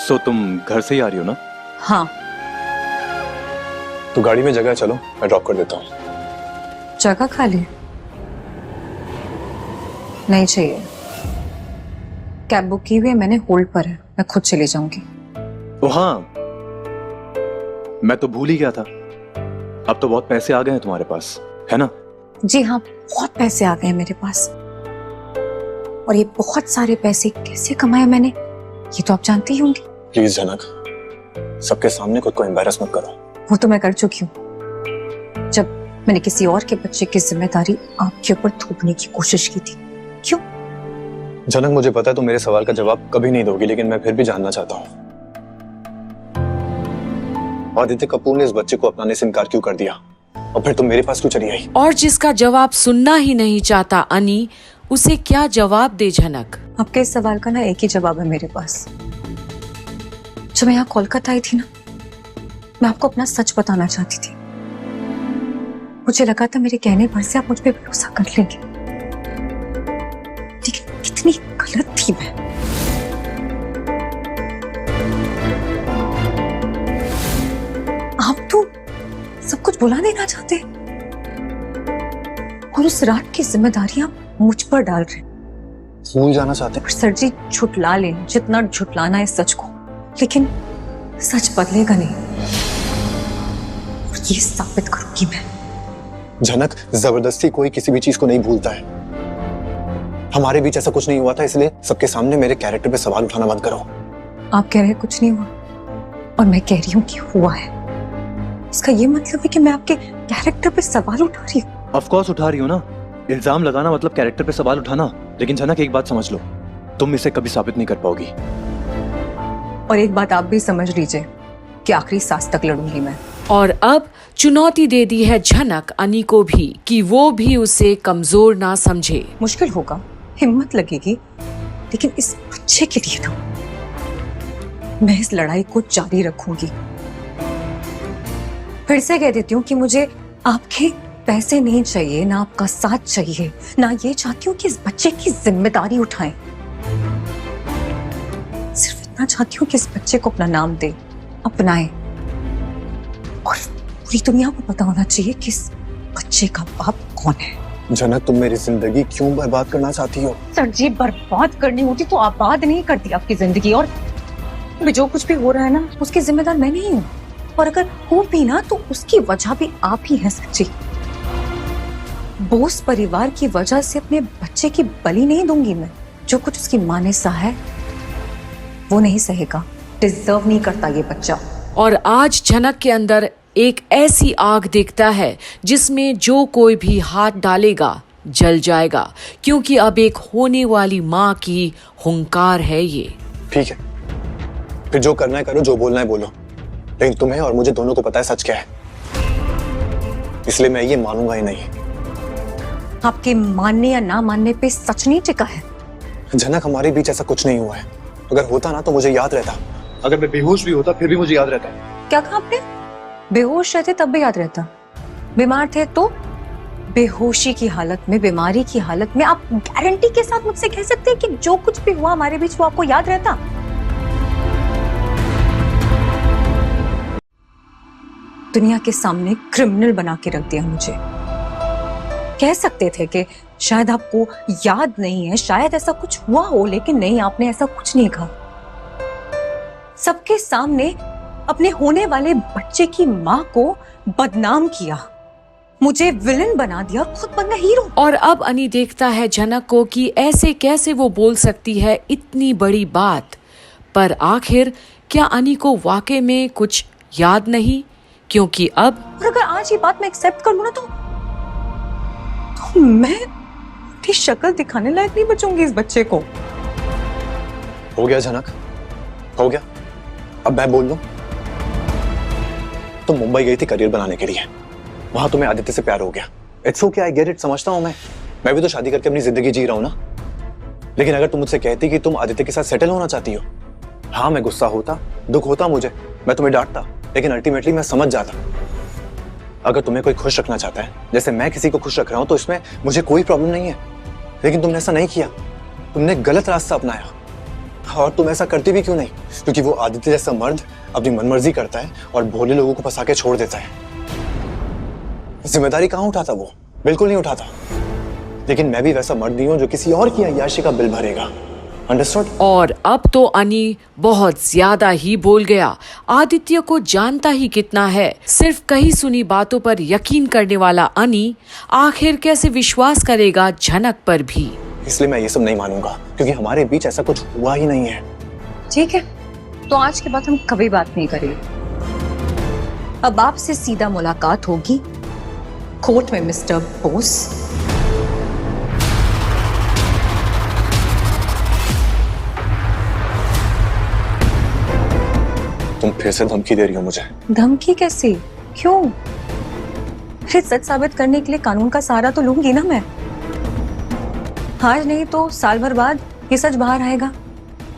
सो तुम घर से ही आ रही हो ना? हाँ। तो गाड़ी में जगह है, चलो मैं ड्रॉप कर देता हूँ। जगह खाली नहीं चाहिए। कैब बुक की हुई है मैंने, होल्ड पर है, मैं खुद चली जाऊंगी। ओ हाँ, मैं तो भूल ही गया था। अब तो बहुत पैसे आ गए हैं तुम्हारे पास, है ना? जी हाँ, बहुत पैसे आ गए हैं मेरे पास। और ये बहुत सारे पैसे कैसे कमाए मैंने, ये तो आप जानती ही होंगी। प्लीज जनक, सबके सामने खुद को एम्बैरस मत करो। वो तो मैं कर चुकी हूँ, जब मैंने किसी और के बच्चे की जिम्मेदारी आपके ऊपर थोपने की कोशिश की थी। क्यों? जनक, मुझे पता है तुम मेरे सवाल का जवाब कभी नहीं दोगी, लेकिन मैं फिर भी जानना चाहता हूँ, आदित्य कपूर ने इस बच्चे को अपनाने से इनकार क्यों कर दिया और फिर तुम मेरे पास क्यों चली आई? और जिसका जवाब सुनना ही नहीं चाहता अनी, उसे क्या जवाब दे जनक? आपके इस सवाल का ना एक ही जवाब है मेरे पास। जब मैं यहाँ कोलकाता आई थी ना, मैं आपको अपना सच बताना चाहती थी। मुझे लगा था मेरे कहने पर से आप मुझ पे भरोसा कर लेंगे, लेकिन कितनी गलत थी मैं। आप तो सब कुछ भुला देना चाहते और उस रात की जिम्मेदारी आप मुझ पर डाल रहे। भूल जाना चाहते हैं? सर जी, झुठला लें जितना झुठलाना है सच को, लेकिन सच बदलेगा नहीं। और ये साबित करूंगी मैं। जनक, जबरदस्ती कोई किसी भी चीज को नहीं भूलता है। हमारे बीच ऐसा कुछ नहीं हुआ था, इसलिए सबके सामने मेरे कैरेक्टर पे सवाल उठाना बंद करो। आप कह रहे हैं कुछ नहीं हुआ, और मैं कह रही हूँ कि हुआ है। इसका ये मतलब है कि मैं आपके कैरेक्टर पे सवाल उठा रही हूँ। ऑफ कोर्स उठा रही हो ना। इल्जाम लगाना मतलब कैरेक्टर पे सवाल उठाना। लेकिन जनक, एक बात समझ लो, तुम इसे कभी साबित नहीं कर पाओगी। और एक बात आप भी समझ लीजिए कि आखिरी सांस तक लड़ूंगी मैं। और अब चुनौती दे दी है जनक अनी को भी कि वो भी उसे कमजोर ना समझे। मुश्किल होगा, हिम्मत लगेगी, लेकिन इस बच्चे के लिए ना मैं इस लड़ाई को जारी रखूंगी। फिर से कह देती हूँ कि मुझे आपके पैसे नहीं चाहिए, ना आपका साथ चाहिए, ना ये चाहती हूँ कि इस बच्चे की जिम्मेदारी उठाएं। सिर्फ इतना चाहती हूँ कि इस बच्चे को अपना नाम दे, अपनाए, और पूरी दुनिया को पता होना चाहिए कि इस बच्चे का बाप कौन है। जनक, तुम मेरी जिंदगी क्यों बर्बाद करना चाहती हो? सर जी, बर्बाद करनी होती तो आबाद नहीं करती आपकी जिंदगी। और जो कुछ भी हो रहा है ना, उसकी जिम्मेदार मैं नहीं हूँ, और अगर हो भी ना तो उसकी वजह भी आप ही हैं। सच्ची बोस परिवार की वजह से अपने बच्चे की बलि नहीं दूंगी मैं। जो कुछ उसकी माँ ने सहा है वो नहीं सहेगा। डिजर्व नहीं करता ये बच्चा। और आज जनक के अंदर एक ऐसी आग दिखता है जिसमें जो कोई भी हाथ डालेगा जल जाएगा, क्योंकि अब एक होने वाली माँ की हुंकार है ये। ठीक है, फिर जो करना है करो, जो बोलना है बोलो, लेकिन तुम्हें और मुझे दोनों को पता है सच क्या है, इसलिए मैं ये मानूंगा ही नहीं। आपके मानने या ना मानने पे सच नहीं टिका है। जनक, हमारे बीच ऐसा कुछ नहीं हुआ है। अगर होता ना तो मुझे याद रहता। अगर मैं बेहोश भी होता फिर भी मुझे याद रहता है। क्या कहा आपने? बेहोश रहते तब भी याद रहता? बीमार थे तो? बेहोशी की हालत में, बीमारी की हालत में आप गारंटी के साथ मुझसे कह सकते हैं कि जो कुछ भी हुआ हमारे बीच वो आपको याद रहता? दुनिया के सामने क्रिमिनल बना के रख दिया मुझे। कह सकते थे कि शायद आपको याद नहीं है, शायद ऐसा कुछ हुआ हो, लेकिन नहीं, आपने ऐसा कुछ नहीं कहा। सबके सामने अपने होने वाले बच्चे की माँ को बदनाम किया, मुझे विलन बना दिया, खुद बनना हीरो। और अब अनी देखता है जनक को कि ऐसे कैसे वो बोल सकती है इतनी बड़ी बात। पर आखिर क्या अनी को वाकई में कुछ याद नहीं? क्योंकि अब और अगर आज ये बात मैं एक्सेप्ट कर लूं ना तो मैं अपनी शक्ल दिखाने लायक नहीं बचूंगी इस बच्चे को। हो गया जनक, हो गया। अब मैं बोल दूं? तुम मुंबई गई थी करियर बनाने के लिए, वहां तुम्हें आदित्य से प्यार हो गया। It's okay, I get it, समझता हूं मैं भी तो शादी करके अपनी जिंदगी जी रहा हूं ना। लेकिन अगर तुम मुझसे कहती कि तुम आदित्य के साथ सेटल होना चाहती हो, हाँ मैं गुस्सा होता, दुख होता मुझे, मैं तुम्हें डांटता, लेकिन अल्टीमेटली मैं समझ जाता। अगर तुम्हें कोई खुश रखना चाहता है, जैसे मैं किसी को खुश रख रहा हूं, तो इसमें मुझे कोई प्रॉब्लम नहीं है। लेकिन तुमने ऐसा नहीं किया, तुमने गलत रास्ता अपनाया। और तुम ऐसा करती भी क्यों नहीं? क्योंकि वो आदित्य जैसा मर्द अपनी मनमर्जी करता है और भोले लोगों को फंसा के छोड़ देता है। जिम्मेदारी कहाँ उठाता वो? बिल्कुल नहीं उठाता। लेकिन मैं भी वैसा मर्द नहीं हूं जो किसी और की अय्याशी का बिल भरेगा। अंडरस्टूड? और अब तो अनी बहुत ज्यादा ही बोल गया। आदित्य को जानता ही कितना है। सिर्फ कही सुनी बातों पर यकीन करने वाला अनी आखिर कैसे विश्वास करेगा झनक पर भी? इसलिए मैं ये सब नहीं मानूंगा, क्योंकि हमारे बीच ऐसा कुछ हुआ ही नहीं है। ठीक है, तो आज के बाद हम कभी बात नहीं करेंगे। अब आपसे सीधा मुलाकात होगी कोर्ट में मिस्टर बोस। तुम फिर से धमकी दे रही हो मुझे। धमकी कैसे? क्यों? अरे सच साबित करने के लिए कानून का सहारा तो लूंगी ना मैं। आज नहीं तो साल भर बाद ये सच बाहर आएगा।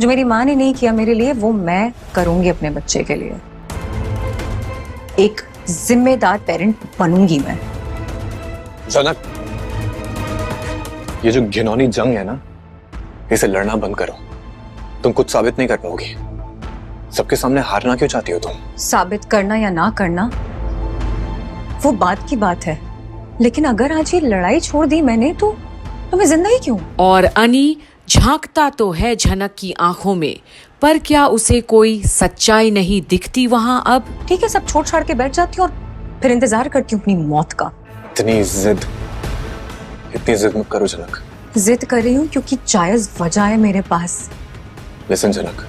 जो मेरी माँ ने नहीं किया मेरे लिए, वो मैं करूंगी अपने बच्चे के लिए। एक जिम्मेदार पेरेंट बनूंगी मैं। जनक, ये जो घिनौनी जंग है ना, इसे लड़ना बंद करो। तुम कुछ साबित नहीं कर पाओगी। सबके सामने हारना क्यों चाहती हो तुम? साबित करना या ना करना वो बात की बात है, लेकिन अगर आज ये लड़ाई छोड़ दी मैंने तो मैं जिंदा ही क्यों? और अनी झांकता तो है झनक की आंखों में, पर क्या उसे कोई सच्चाई नहीं दिखती वहां अब? ठीक है, सब छोड़ छाड़ के बैठ जाती हूँ और फिर इंतजार करती हूँ अपनी मौत का। इतनी जिद मत करो जनक। जिद कर रही हूँ क्योंकि जायज वजह है मेरे पास। लिसन जनक,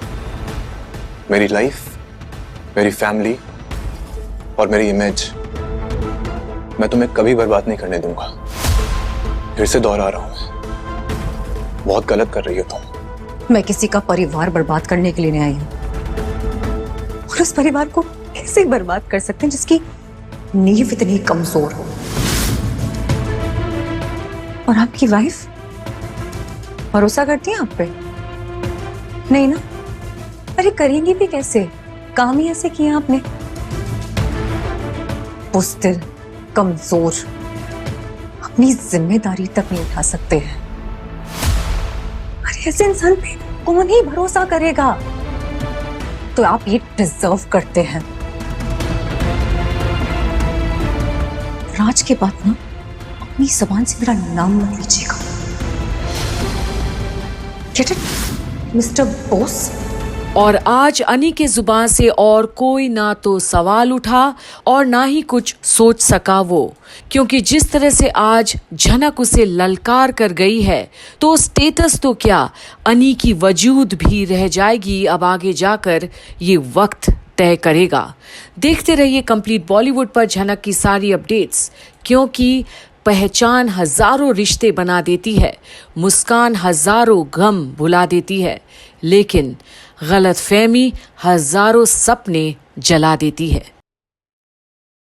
मेरी लाइफ, मेरी फैमिली और मेरी इमेज मैं तुम्हें कभी बर्बाद नहीं करने दूंगा। फिर से दोहरा रहा हूं, मैं बहुत गलत कर रही हो तुम। मैं किसी का परिवार बर्बाद करने के लिए नहीं आई हूँ, और उस परिवार को कैसे बर्बाद कर सकते हैं जिसकी नींव इतनी कमजोर हो। और आपकी वाइफ भरोसा करती है आप पे? नहीं ना? अरे करेंगी भी कैसे? काम ही ऐसे किया आपने। बुज़दिल, कमजोर, अपनी जिम्मेदारी तक नहीं उठा सकते हैं। अरे ऐसे इंसान पे कौन ही भरोसा करेगा? तो आप ये डिजर्व करते हैं। राज के बाद ना अपनी जुबान से मेरा नाम मत लीजिएगा। Get it, mister Bose? और आज अनी के जुबान से और कोई ना तो सवाल उठा और ना ही कुछ सोच सका वो, क्योंकि जिस तरह से आज झनक उसे ललकार कर गई है तो स्टेटस तो क्या, अनी की वजूद भी रह जाएगी। अब आगे जाकर ये वक्त तय करेगा। देखते रहिए कंप्लीट बॉलीवुड पर झनक की सारी अपडेट्स, क्योंकि पहचान हजारों रिश्ते बना देती है, मुस्कान हजारों गम भुला देती है, लेकिन गलतफहमी हजारों सपने जला देती है।